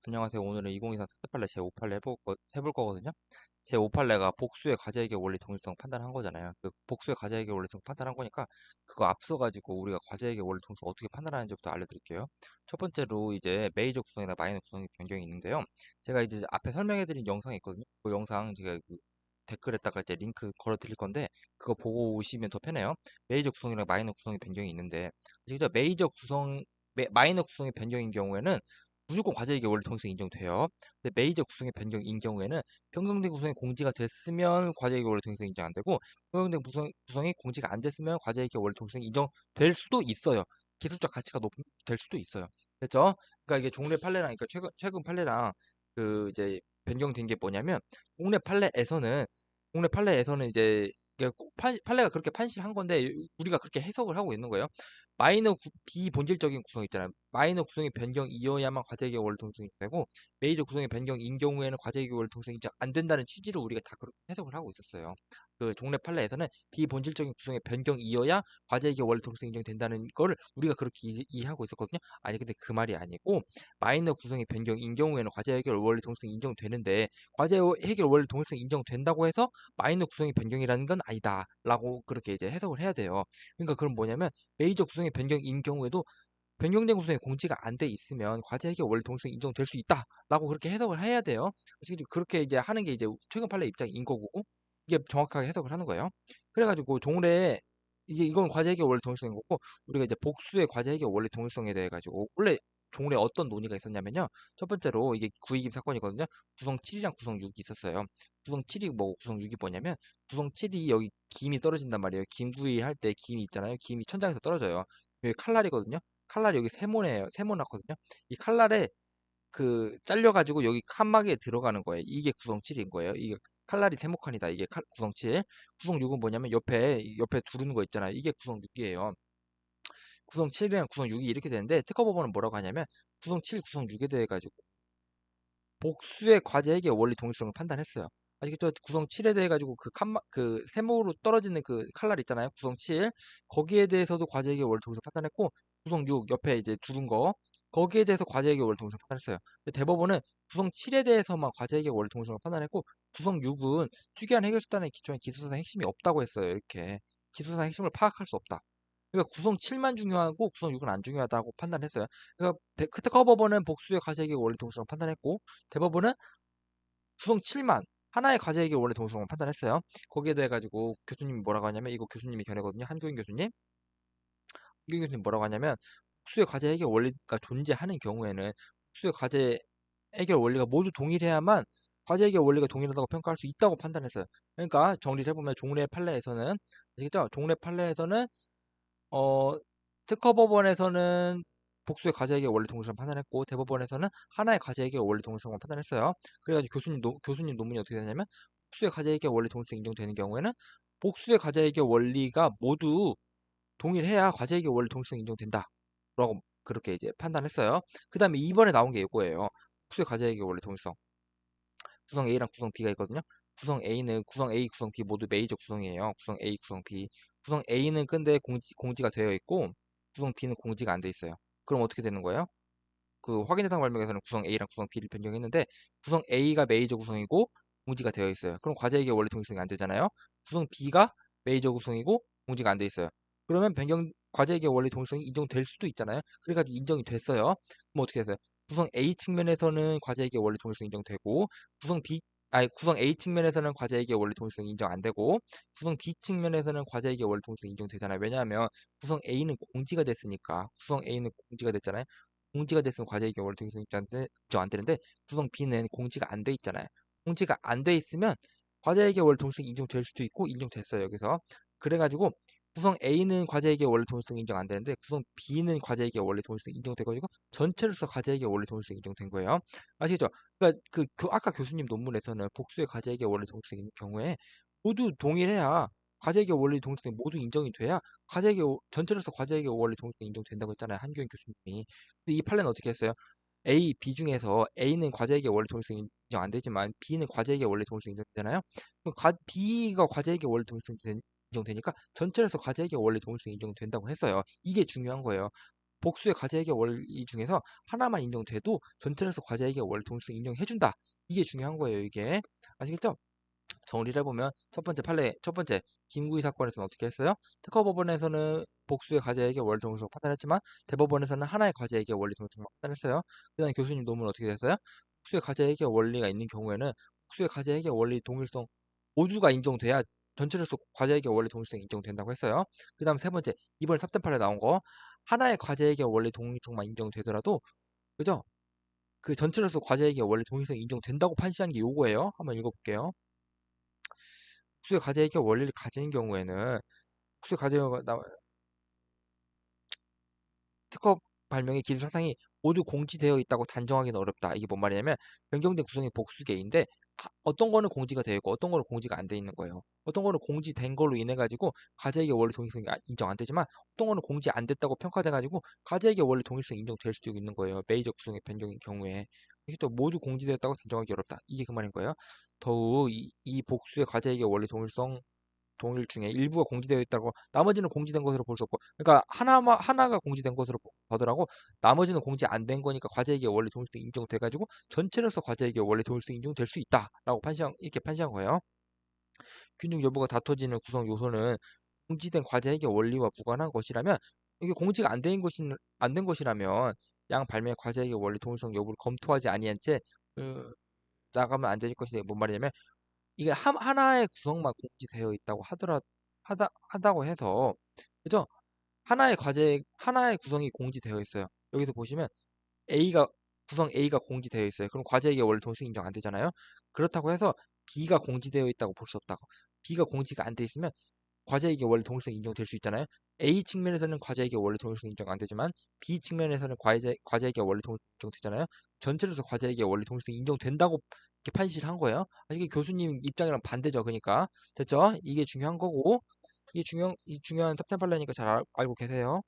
안녕하세요. 오늘은 2024 특수판례 제5판례 해볼 거거든요. 제5판례가 복수의 과제에게 원리 동일성 판단한 거잖아요. 그 복수의 과제에게 원리 동일성 판단한 거니까 그거 앞서가지고 우리가 과제에게 원리 동일성 어떻게 판단하는지부터 알려드릴게요. 첫 번째로 이제 메이저 구성이나 마이너 구성의 변경이 있는데요. 제가 이제 앞에 설명해드린 영상이 있거든요. 그 영상 제가 그 댓글에다가 이제 링크 걸어 드릴 건데 그거 보고 오시면 더 편해요. 메이저 구성이랑 마이너 구성의 변경이 있는데 진짜 마이너 구성의 변경인 경우에는 무조건 과제이기 원리 통일성이 인정돼요. 근데 메이저 구성의 변경인 경우에는 변경된 구성이 공지가 됐으면 과제이기 원리 통일성이 인정 안 되고 변경된 구성이 공지가 안 됐으면 과제이기 원리 통일성이 인정될 수도 있어요. 기술적 가치가 높은 될 수도 있어요. 됐죠? 그러니까 이게 종래 판례랑 그러니까 최근 판례랑 그 이제 변경된 게 뭐냐면 종래 판례에서는 이제 이게 판례가 그렇게 판시한 건데 우리가 그렇게 해석을 하고 있는 거예요. 비본질적인 구성 있잖아요. 마이너 구성의 변경이어야만 과제의 원리 통일성이 되고 메이저 구성의 변경인 경우에는 과제의 원리 통일성이 인정 안 된다는 취지로 우리가 다 그렇게 해석을 하고 있었어요. 그 종래 판례에서는 비본질적인 구성의 변경이어야 과제의 원리 통일성이 인정된다는 거를 우리가 그렇게 이해하고 있었거든요. 아니 근데 그 말이 아니고 마이너 구성의 변경인 경우에는 과제 해결 원리 통일성이 인정되는데 과제 해결 원리 통일성이 인정된다고 해서 마이너 구성의 변경이라는 건 아니다라고 그렇게 이제 해석을 해야 돼요. 그러니까 그럼 뭐냐면 메이저 구성의 변경인 경우에도 변경된 구성에 공지가 안 돼 있으면 과제 해결 원리 동일성이 인정될 수 있다라고 그렇게 해석을 해야 돼요. 그래서 그렇게 이제 하는 게 이제 최근 판례 입장인 거고 이게 정확하게 해석을 하는 거예요. 그래가지고 종래 이게 이건 과제 해결 원리 동일성인 거고 우리가 이제 복수의 과제 해결 원리 동일성에 대해 가지고 원래 종래 어떤 논의가 있었냐면요. 첫 번째로 이게 구의김 사건이거든요. 구성 7이랑 구성 6이 있었어요. 구성 7이 뭐고 구성 6이 뭐냐면 구성 7이 여기 김이 떨어진단 말이에요. 김구이 할 때 김이 있잖아요. 김이 천장에서 떨어져요. 여기 칼날이거든요. 칼날이 여기 세모네요. 세모났거든요. 이 칼날에 그 잘려가지고 여기 칸막이에 들어가는 거예요. 이게 구성 7인 거예요. 이게 칼날이 세모칸이다. 이게 구성 7. 구성 6은 뭐냐면 옆에 두르는 거 있잖아요. 이게 구성 6이에요. 구성 7이랑 구성 6이 이렇게 되는데 특허법원은 뭐라고 하냐면 구성 7, 구성 6에 대해 가지고 복수의 과제 해결 원리 동일성을 판단했어요. 아시겠죠? 구성 7에 대해 가지고 그 세모로 떨어지는 그 칼날 있잖아요. 구성 7. 거기에 대해서도 과제 해결 원리 동일성 판단했고 구성 6 옆에 이제 두른 거 거기에 대해서 과제 해결 원리 동일성 판단했어요. 근데 대법원은 구성 7에 대해서만 과제 해결 원리 동일성을 판단했고 구성 6은 특이한 해결 수단의 기초에 기술상 핵심이 없다고 했어요. 이렇게 기술상 핵심을 파악할 수 없다. 그러니까 구성 7만 중요하고 구성 6은 안 중요하다고 판단했어요. 그러니까 특허법원은 복수의 과제 해결 원리 동일성을 판단했고 대법원은 구성 7만 하나의 과제에게 원래 동일성을 판단했어요. 거기에 대해 가지고 교수님이 뭐라고 하냐면 이거 교수님이 견해거든요. 한교인 교수님. 한교인 교수님 뭐라고 하냐면 복수의 과제 해결 원리가 존재하는 경우에는 복수의 과제 해결 원리가 모두 동일해야만 과제 해결 원리가 동일하다고 평가할 수 있다고 판단했어요. 그러니까 정리를 해보면 종래 판례에서는 아시겠죠? 종래 판례에서는 어, 특허법원에서는 복수의 과제에게 원리 동일성을 판단했고 대법원에서는 하나의 과제에게 원리 동일성을 판단했어요. 그래가지고 교수님 논문이 어떻게 되냐면 복수의 과제에게 원리 동일성이 인정되는 경우에는 복수의 과제에게 원리가 모두 동일해야 과제에게 원리 동일성이 인정된다. 라고 그렇게 이제 판단했어요. 그 다음에 이번에 나온 게 이거예요. 복수의 과제에게 원리 동일성. 구성 A랑 구성 B가 있거든요. 구성 A, 구성 B 모두 메이저 구성이에요. 구성 A, 구성 B. 구성 A는 근데 공지가 되어 있고 구성 B는 공지가 안 돼 있어요. 그럼 어떻게 되는 거예요? 그 확인 대상 발명에서는 구성 A랑 구성 B를 변경했는데 구성 A가 메이저 구성이고 공지가 되어 있어요. 그럼 과제에게 원리 통일성이 안 되잖아요. 구성 B가 메이저 구성이고 공지가 안 돼 있어요. 그러면 과제에게 원리 통일성이 인정될 수도 있잖아요. 그래가지고 인정이 됐어요. 그럼 어떻게 했어요? 구성 A 측면에서는 과제에게 원리 통일성 인정되고 구성 A 측면에서는 과제에게 원리 통일성 인정 안 되고 구성 B 측면에서는 과제에게 원리 통일성 인정되잖아요. 왜냐하면 구성 A는 공지가 됐으니까 구성 A는 공지가 됐잖아요. 공지가 됐으면 과제의 경우를 통해서 인정 안 되는데 구성 B는 공지가 안 돼 있잖아요. 공지가 안 돼 있으면 과제의 경우를 통해서 인정될 수도 있고 인정됐어요. 여기서 그래가지고 구성 A는 과제에게 원래 동일성 인정 안 되는데 구성 B는 과제에게 원래 동일성 인정돼가지고 전체로서 과제에게 원래 동일성 인정된 거예요. 아시겠죠? 그러니까 아까 교수님 논문에서는 복수의 과제에게 원래 동일성인 경우에 모두 동일해야 과제에게 원래 동일성이 모두 인정이 돼야 전체로서 과제에게 원래 동일성이 인정된다고 했잖아요. 한교인 교수님이. 근데 이 판례는 어떻게 했어요? A, B 중에서 A는 과제에게 원래 동일성이 인정 안 되지만 B는 과제에게 원래 동일성이 인정되잖아요. 그럼 B가 과제에게 원래 동일성이 인정되니까 전체로서 과제에게 원래 동일성이 인정된다고 했어요. 이게 중요한 거예요. 복수의 과제액의 원리 중에서 하나만 인정돼도 전체로서 과제액의 원리 동일성 인정해준다. 이게 중요한 거예요, 이게. 아시겠죠? 정리를 해보면 첫 번째 김구희 사건에서는 어떻게 했어요? 특허법원에서는 복수의 과제액의 원리 동일성 판단했지만 대법원에서는 하나의 과제액의 원리 동일성 판단했어요. 그다음에 교수님 논문은 어떻게 됐어요? 복수의 과제액의 원리가 있는 경우에는 복수의 과제액의 원리 동일성 모두가 인정돼야 전체로서 과제액의 원리 동일성이 인정된다고 했어요. 그 다음 세 번째, 이번에 삽대판에 나온 거 하나의 과제액의 원리 동일성만 인정되더라도 그죠? 그 전체로서 과제액의 원리 동일성이 인정된다고 판시한 게 요거예요. 한번 읽어볼게요. 복수의 과제액의 원리를 가진 경우에는 복수의 과제가 특허 발명의 기술 사상이 모두 공지되어 있다고 단정하기는 어렵다. 이게 뭔 말이냐면 변경된 구성이 복수계인데 어떤 거는 공지가 되어 있고 어떤 거는 공지가 안 돼 있는 거예요. 어떤 거는 공지된 걸로 인해 가지고 과제액의 원리 동일성이 인정 안 되지만 어떤 거는 공지 안 됐다고 평가돼 가지고 과제액의 원리 동일성이 인정될 수도 있는 거예요. 메이저 구성의 변경인 경우에. 이게 또 모두 공지되었다고 단정하기 어렵다. 이게 그 말인 거예요. 더욱 이 복수의 과제액의 원리 동일 중에 일부가 공지되어 있다고 나머지는 공지된 것으로 볼 수 없고 그러니까 하나가 공지된 것으로 보더라고 나머지는 공지 안 된 거니까 과제액의 원리 동일성 인정돼 가지고 전체로서 과제액의 원리 동일성 인정될 수 있다라고 이렇게 판시한 거예요. 균형 여부가 다퉈지는 구성 요소는 공지된 과제액의 원리와 무관한 것이라면 이게 공지가 안 된 것이라면 양 발매 과제액의 원리 동일성 여부를 검토하지 아니한 채 나가면 안 될 것이 뭔 말이냐면 이게 하나의 구성만 공지되어 있다고 하다고 해서 그죠? 하나의 구성이 공지되어 있어요. 여기서 보시면 A가 구성 A가 공지되어 있어요. 그럼 과제액의 원리 동일성 인정 안 되잖아요. 그렇다고 해서 B가 공지되어 있다고 볼 수 없다고. B가 공지가 안 돼 있으면 과제액의 원리 동일성 인정될 수 있잖아요. A 측면에서는 과제액의 원리 동일성 인정 안 되지만 B 측면에서는 과제액의 원리 동일성 인정되잖아요. 전체로서 과제액의 원리 동일성 인정된다고 이렇게 판시를 한 거예요. 이게 교수님 입장이랑 반대죠. 그러니까 됐죠? 이게 중요한 거고 이 중요한 탑10 판례니까 잘 알고 계세요.